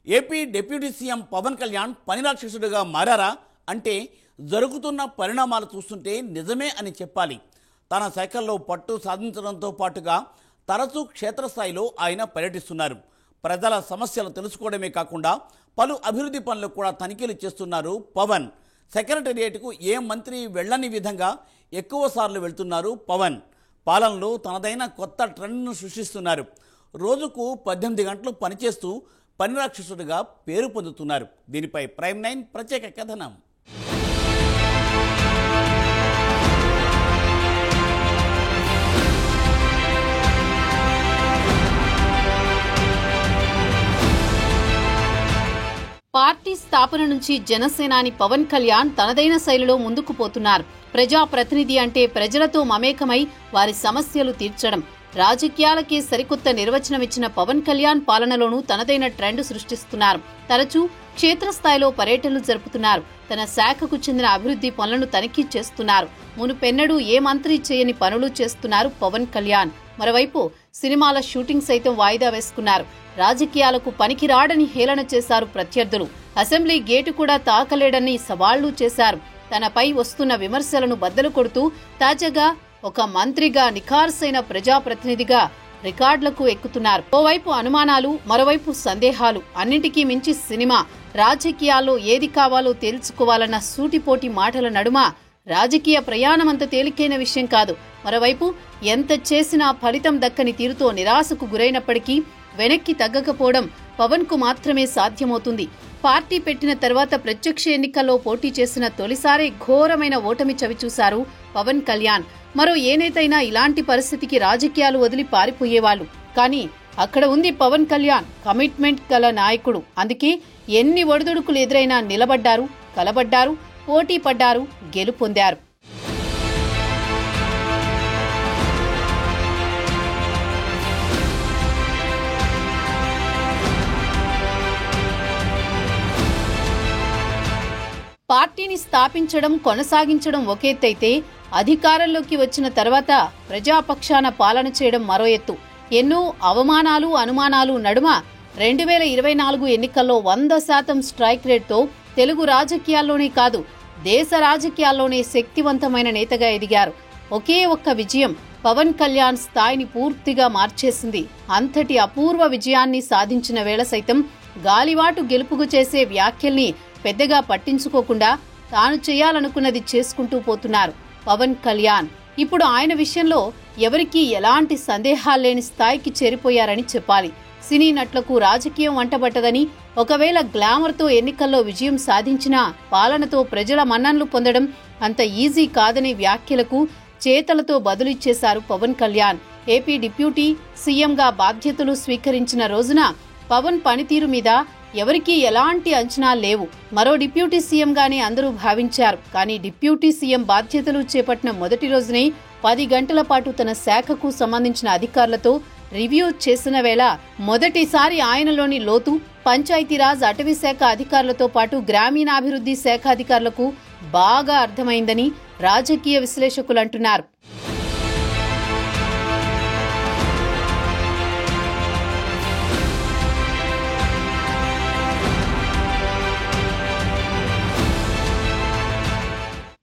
AP deputy CM Pawan Kalyan పని రాక్షసుడిగా మారారా అంటే జరుగుతున్న పరిణామాలు చూస్తుంటే నిజమే అని చెప్పాలి. తన శాఖల్లో పట్టు సాధించడంతో పాటుగా తరచూ క్షేత్రస్థాయిలో ఆయన పర్యటిస్తున్నారు. ప్రజల సమస్యలు తెలుసుకోవడమే కాకుండా పలు అభివృద్ధి పనులు కూడా తనిఖీలు చేస్తున్నారు పవన్. సెక్రటేరియట్కు ఏ మంత్రి వెళ్ళని విధంగా ఎక్కువసార్లు వెళ్తున్నారు పవన్. పాలనలో తనదైన కొత్త ట్రెండ్ను సృష్టిస్తున్నారు. రోజుకు 18 గంటలు పనిచేస్తూ పని రాక్షసుడిగా పేరు పొందుతున్నారు. దీనిపై ప్రైమ్ 9 ప్రత్యేక కథనం. పార్టీ స్థాపన నుంచి జనసేనాని పవన్ కళ్యాణ్ తనదైన శైలిలో ముందుకు పోతున్నారు. ప్రజాప్రతినిధి అంటే ప్రజలతో మమేకమై వారి సమస్యలు తీర్చడం. రాజకీయాలకే సరికొత్త నిర్వచనం ఇచ్చిన పవన్ కళ్యాణ్ పాలనలోనూ తనదైన ట్రెండ్ సృష్టిస్తున్నారు. తరచూ క్షేత్రస్థాయిలో పర్యటనలు జరుపుతున్నారు. తన శాఖకు చెందిన అభివృద్ధి పనులను తనిఖీ చేస్తున్నారు. మునుపెన్నడూ ఏ మంత్రి చేయని పనులు చేస్తున్నారు పవన్ కళ్యాణ్. మరోవైపు సినిమాల షూటింగ్ సైతం వాయిదా వేసుకున్నారు. రాజకీయాలకు పనికిరాడని హేళన చేశారు ప్రత్యర్థులు. అసెంబ్లీ గేటు కూడా తాకలేడని సవాళ్లు చేశారు. తనపై వస్తున్న విమర్శలను బద్దలు కొడుతూ తాజాగా ఒక మంత్రిగా నిఖార్సైన ప్రజాప్రతినిధిగా రికార్డులకు ఎక్కుతున్నారు. ఓవైపు అనుమానాలు, మరోవైపు సందేహాలు. అన్నింటికీ మించి సినిమా, రాజకీయాల్లో ఏది కావాలో తేల్చుకోవాలన్న సూటిపోటి మాటల నడుమ రాజకీయ ప్రయాణమంత తేలికైన విషయం కాదు. మరోవైపు ఎంత చేసినా ఫలితం దక్కని తీరుతో నిరాశకు గురైనప్పటికీ వెనక్కి తగ్గకపోవడం పవన్ కు మాత్రమే సాధ్యమవుతుంది. పార్టీ పెట్టిన తర్వాత ప్రత్యక్ష ఎన్నికల్లో పోటీ చేసిన తొలిసారి ఘోరమైన ఓటమి చవిచూశారు పవన్ కళ్యాణ్. మరో ఏ నేతైనా ఇలాంటి పరిస్థితికి రాజకీయాలు వదిలి పారిపోయేవాళ్లు. కానీ అక్కడ ఉంది పవన్ కళ్యాణ్, కమిట్మెంట్ గల నాయకుడు. అందుకే ఎన్ని ఒడిదుడుకులు ఎదురైనా నిలబడ్డారు, కలబడ్డారు, పోటీ పడ్డారు, గెలుపొందారు. పార్టీని స్థాపించడం, కొనసాగించడం ఒక ఎత్తైతే అధికారంలోకి వచ్చిన తర్వాత ప్రజాపక్షాన పాలన చేయడం మరో ఎత్తు. ఎన్నో అవమానాలు, అనుమానాలు నడుమ 2024 ఎన్నికల్లో 100% స్ట్రైక్ రేట్తో తెలుగు రాజకీయాల్లోనే కాదు దేశ రాజకీయాల్లోనే శక్తివంతమైన నేతగా ఎదిగారు. ఒకే ఒక్క విజయం పవన్ కళ్యాణ్ స్థాయిని పూర్తిగా మార్చేసింది. అంతటి అపూర్వ విజయాన్ని సాధించిన వేళ సైతం గాలివాటు గెలుపుకు చేసే వ్యాఖ్యల్ని పెద్దగా పట్టించుకోకుండా తాను చేయాలనుకున్నది చేసుకుంటూ పోతున్నారు పవన్ కళ్యాణ్. ఇప్పుడు ఆయన విషయంలో ఎవరికీ ఎలాంటి సందేహాల్లేని స్థాయికి చేరిపోయారని చెప్పాలి. సినీ నటులకు రాజకీయం వంటబట్టదని, ఒకవేళ గ్లామర్తో ఎన్నికల్లో విజయం సాధించినా పాలనతో ప్రజల మన్ననలు పొందడం అంత ఈజీ కాదనే వ్యాఖ్యలకు చేతలతో బదులిచ్చేశారు పవన్ కళ్యాణ్. ఏపీ డిప్యూటీ సీఎంగా బాధ్యతలు స్వీకరించిన రోజున పవన్ పనితీరు మీద ఎవరికీ ఎలాంటి అంచనాలు లేవు. మరో డిప్యూటీ సీఎంగానే అందరూ భావించారు. కానీ డిప్యూటీ సీఎం బాధ్యతలు చేపట్టిన మొదటి రోజునే 10 గంటల పాటు తన శాఖకు సంబంధించిన అధికారులతో రివ్యూ చేసిన వేళ మొదటిసారి ఆయనలోని లోతు పంచాయతీరాజ్, అటవీ శాఖ అధికారులతో పాటు గ్రామీణాభివృద్ధి శాఖ అధికారులకు బాగా అర్థమైందని రాజకీయ విశ్లేషకులు అంటున్నారు.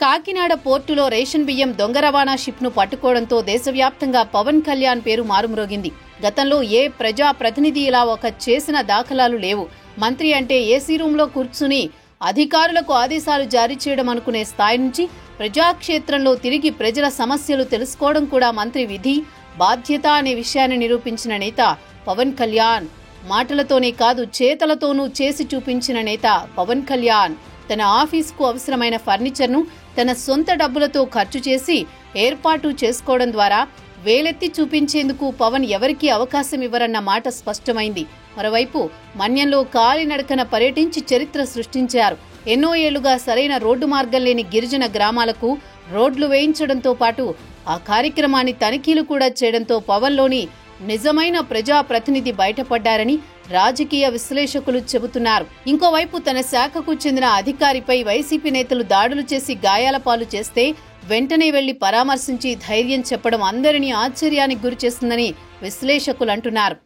కాకినాడ పోర్టులో రేషన్ బియ్యం దొంగ రవాణా షిప్ను పట్టుకోవడంతో దేశవ్యాప్తంగా పవన్ కళ్యాణ్ పేరు మారుమ్రోగింది. గతంలో ఏ ప్రజా ప్రతినిధి ఇలా ఒక చేసిన దాఖలాలు లేవు. మంత్రి అంటే ఏసీ రూంలో కూర్చుని అధికారులకు ఆదేశాలు జారీ చేయడం అనుకునే స్థాయి నుంచి ప్రజాక్షేత్రంలో తిరిగి ప్రజల సమస్యలు తెలుసుకోవడం కూడా మంత్రి విధి, బాధ్యత అనే విషయాన్ని నిరూపించిన నేత పవన్ కళ్యాణ్. మాటలతోనే కాదు చేతలతోనూ చేసి చూపించిన నేత పవన్ కళ్యాణ్. తన ఆఫీస్కు అవసరమైన ఫర్నిచర్ను తన సొంత డబ్బులతో ఖర్చు చేసి ఏర్పాటు చేసుకోవడం ద్వారా వేలెత్తి చూపించేందుకు పవన్ ఎవరికీ అవకాశం ఇవ్వరన్న మాట స్పష్టమైంది. మరోవైపు మన్యంలో కాలినడకన పర్యటించి చరిత్ర సృష్టించారు. ఎన్నో ఏళ్లుగా సరైన రోడ్డు మార్గం లేని గిరిజన గ్రామాలకు రోడ్లు వేయించడంతో పాటు ఆ కార్యక్రమాన్ని తనిఖీలు కూడా చేయడంతో పవన్లోని నిజమైన ప్రజాప్రతినిధి బయటపడ్డారని రాజకీయ విశ్లేషకులు చెబుతున్నారు. ఇంకోవైపు తన శాఖకు చెందిన అధికారిపై వైసీపీ నేతలు దాడులు చేసి గాయాల పాలు చేస్తే వెంటనే వెళ్లి పరామర్శించి ధైర్యం చెప్పడం అందరినీ ఆశ్చర్యానికి గురిచేస్తుందని విశ్లేషకులు అంటున్నారు.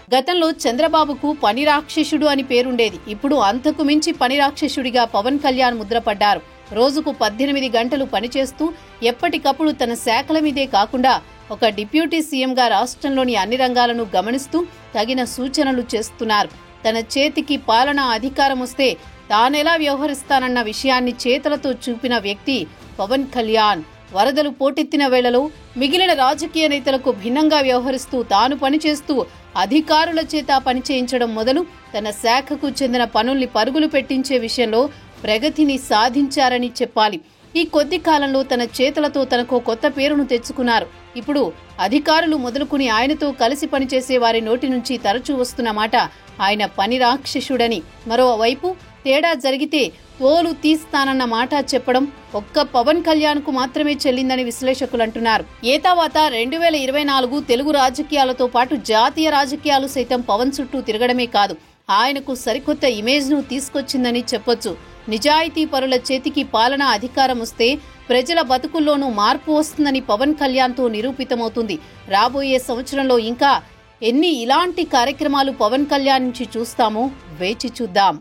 గతంలో చంద్రబాబుకు పని రాక్షసుడు అని పేరుండేది. ఇప్పుడు అంతకు మించి పని రాక్షసుడిగా పవన్ కళ్యాణ్ ముద్రపడ్డారు. రోజుకు 18 గంటలు పనిచేస్తూ ఎప్పటికప్పుడు తన శాఖల మీదే కాకుండా ఒక డిప్యూటీ సీఎంగా రాష్ట్రంలోని అన్ని రంగాలను గమనిస్తూ తగిన సూచనలు చేస్తున్నారు. తన చేతికి పాలనా అధికారం వస్తే తానెలా వ్యవహరిస్తానన్న విషయాన్ని చేతలతో చూపిన వ్యక్తి పవన్ కళ్యాణ్. వరదలు పోటెత్తిన వేళలో మిగిలిన రాజకీయ నేతలకు భిన్నంగా వ్యవహరిస్తూ తాను పనిచేస్తూ అధికారుల చేత పనిచేయించడం మొదలు తన శాఖకు చెందిన పనుల్ని పరుగులు పెట్టించే విషయంలో ప్రగతిని సాధించారని చెప్పాలి. ఈ కొద్ది కాలంలో తన చేతులతో తనకు కొత్త పేరును తెచ్చుకున్నారు. ఇప్పుడు అధికారులు మొదలుకుని ఆయనతో కలిసి పనిచేసే వారి నోటి నుంచి తరచూ వస్తున్న మాట ఆయన పని రాక్షసుడని. మరోవైపు తేడా జరిగితే తోలు తీస్తానన్న మాట చెప్పడం ఒక్క పవన్ కళ్యాణ్ కు మాత్రమే చెల్లిందని విశ్లేషకులు అంటున్నారు. ఏతావాత 2024 తెలుగు రాజకీయాలతో పాటు జాతీయ రాజకీయాలు సైతం పవన్ చుట్టూ తిరగడమే కాదు, ఆయనకు సరికొత్త ఇమేజ్ ను తీసుకొచ్చిందని చెప్పొచ్చు. నిజాయితీ పరుల చేతికి పాలనా అధికారం వస్తే ప్రజల బతుకుల్లోనూ మార్పు వస్తుందని పవన్ కళ్యాణ్తో నిరూపితమవుతుంది. రాబోయే సంవత్సరంలో ఇంకా ఎన్ని ఇలాంటి కార్యక్రమాలు పవన్ కళ్యాణ్ నుంచి చూస్తామో వేచి చూద్దాం.